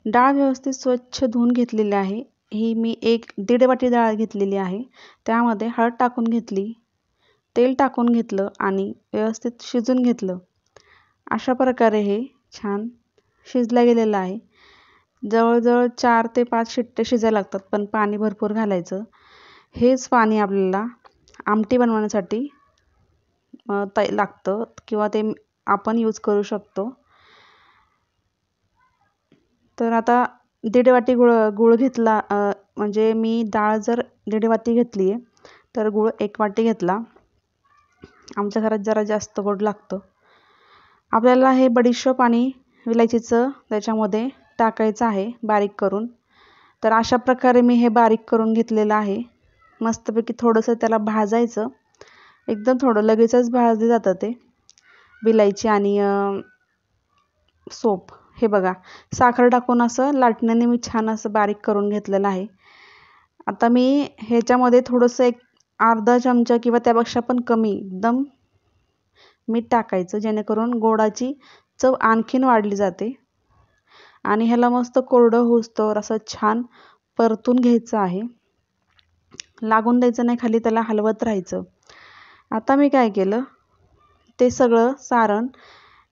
डाळ व्यवस्थित स्वच्छ धुवून घेतलेली आहे। ही मी 1-1.5 वाटी डाळ घेतलेली आहे। त्यामध्ये हळद टाकून घेतली, तेल टाकून घेतलं आणि व्यवस्थित शिजून घेतलं। अशा प्रकारे हे छान शिजलं गेलेलं आहे। जवळजवळ 4 ते 5 शिट्टे शिजायला लागतात, पण पाणी भरपूर घालायचं। हेच पाणी आपल्याला आमटी बनवण्यासाठी लागतं किंवा ते आपण यूज करू शकतो। तर आता 1.5 वाटी गूळ घेतला, म्हणजे मी डाळ जर 1.5 वाटी घेतली आहे तर गूळ 1 वाटी घेतला। आमच्या घरात जरा जास्त गोड लागतं। आपल्याला हे बडीशोप आणि विलायचीचं त्याच्यामध्ये टाकायचं आहे बारीक करून। तर अशा प्रकारे मी हे बारीक करून घेतलेलं आहे। मस्तपैकी थोडंसं त्याला भाजायचं, एकदम थोडं, लगेचच भाजले जातं ते विलायची आणि सोप। हे बघा, साखर टाकून असं लाटण्याने मी छान असं बारीक करून घेतलेलं आहे। आता मी ह्याच्यामध्ये थोडंसं एक अर्धा चमचा किंवा त्यापेक्षा पण कमी एकदम मीठ टाकायचं, जेणेकरून गोडाची चव आणखीन वाढली जाते। आणि ह्याला मस्त कोरडं होईस्तोवर असं छान परतून घ्यायचं आहे, लागून द्यायचं नाही खाली, त्याला हलवत राहायचं। आता मी काय केलं, ते सगळं सारण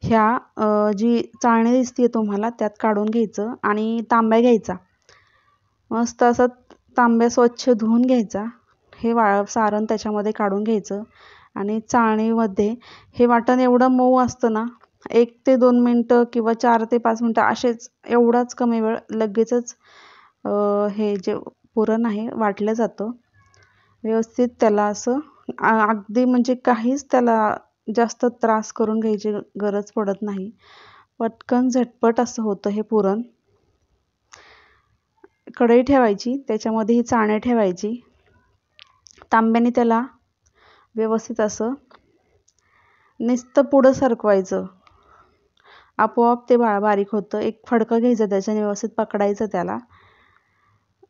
ह्या जी चाळणी दिसते तुम्हाला त्यात काढून घ्यायचं आणि तांब्या घ्यायचा, मस्त असं तांब्या स्वच्छ धुवून घ्यायचा। हे सारण त्याच्यामध्ये काढून घ्यायचं आणि चाळणीमध्ये हे वाटण एवढं मऊ असतं ना, 1 ते 2 मिनटं किंवा 4 ते 5 मिनटं असेच, एवढाच कमी वेळ लगेचच हे जे पुरण आहे वाटलं जातं। व्यवस्थित त्याला असं अगदी म्हणजे काहीच त्याला जास्त त्रास करून घ्यायची गरज पडत नाही, पटकन झटपट असं होतं हे पुरण। कढई ठेवायची, त्याच्यामध्ये ही चाळणी ठेवायची, तांब्याने त्याला व्यवस्थित असं नुसतं पुढं सरकवायचं, आपोआप ते बारीक होतं। एक फडकं घ्यायचं, त्याच्याने व्यवस्थित पकडायचं त्याला,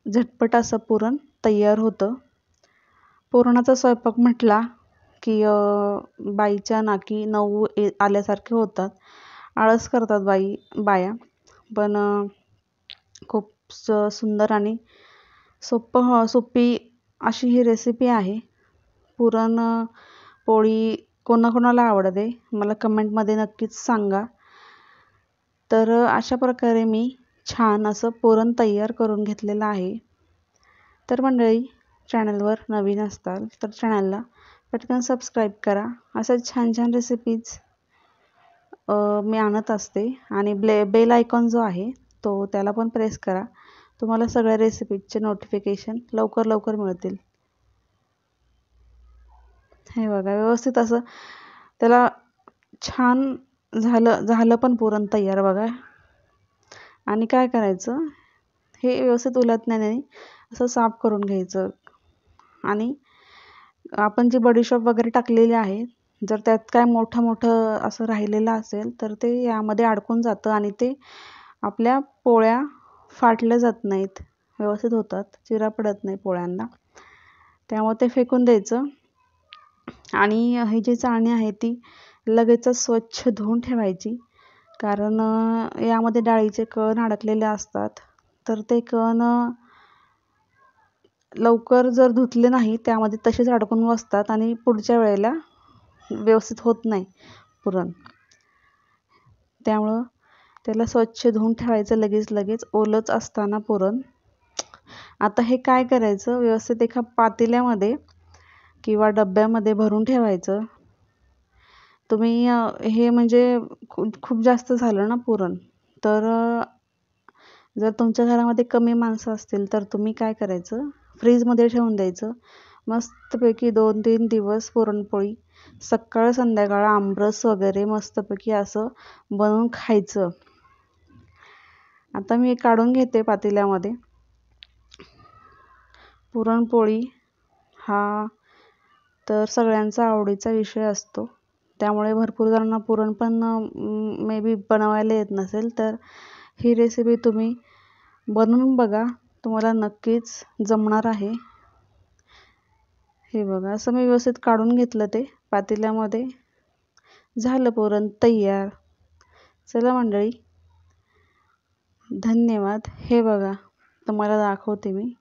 झटपट असं पुरण तयार होतं। पुरणाचा स्वयंपाक म्हटला की बाईच्या नाकी 9 आल्यासारखे होतात, आळस करतात बाया, पण खूप सुंदर आणि सोपी अशी ही रेसिपी आहे। पुरण पोळी कोणाकोणाला आवडते मला कमेंटमध्ये नक्कीच सांगा। तर अशा प्रकारे मी छान असं पुरण तयार करून घेतलेलं आहे। तर मंडळी, चॅनलवर नवीन असताल तर चॅनलला पटकन सबस्क्राईब करा। असंच छान छान रेसिपीज मी आणत असते आणि बेल आयकॉन जो आहे तो त्याला पण प्रेस करा, तुम्हाला सगळ्या रेसिपीजचे नोटिफिकेशन लवकर मिळतील। हे बघा, व्यवस्थित असं त्याला छान झालं पण पुरण तयार बघा। आणि काय करायचं, हे व्यवस्थित उलटण्याने असं साफ करून घ्यायचं आणि आपण जी बडीशोप वगैरे टाकलेली आहे, जर त्यात काय मोठं असं राहिलेलं असेल तर ते यामध्ये अडकून जातं आणि ते आपल्या पोळ्या फाटल्या जात नाहीत, व्यवस्थित होतात, चिरा पडत नाही पोळ्यांना। त्यामुळे ते फेकून द्यायचं आणि ही जी चाळणी आहे ती लगेचच स्वच्छ धुवून ठेवायची, कारण यामध्ये डाळीचे कण अडकलेले असतात। तर ते कण लवकर जर धुतले नाही, त्यामध्ये तसेच अडकून बसतात आणि पुढच्या वेळेला व्यवस्थित होत नाही पुरण। त्यामुळं त्याला स्वच्छ धुवून ठेवायचं लगेच ओलच असताना पुरण। आता हे काय करायचं, व्यवस्थित एका पातेल्यामध्ये किंवा डब्यामध्ये भरून ठेवायचं। तुम्ही हे म्हणजे खूप जास्त झालं ना पुरण, तर जर तुमच्या घरामध्ये कमी माणसं असतील तर तुम्ही काय करायचं, फ्रीजमध्ये ठेवून द्यायचं। मस्तपैकी 2-3 दिवस पुरणपोळी सकाळ संध्याकाळ आमरस वगैरे मस्तपैकी असं बनवून खायचं। आता मी काढून घेते पातेल्यामध्ये। पुरणपोळी हा तर सगळ्यांचा आवडीचा विषय असतो, त्यामुळे भरपूर जणांना पुरण पण मे बी बनवायला येत नसेल, तर ही रेसिपी तुम्ही बनवून बघा, तुम्हाला नक्कीच जमणार आहे। हे बघा, असं मी व्यवस्थित काढून घेतलं ते पातेल्यामध्ये, झालं पुरण तयार। चला मंडळी, धन्यवाद. हे बघा तुम्हाला दाखवते मी.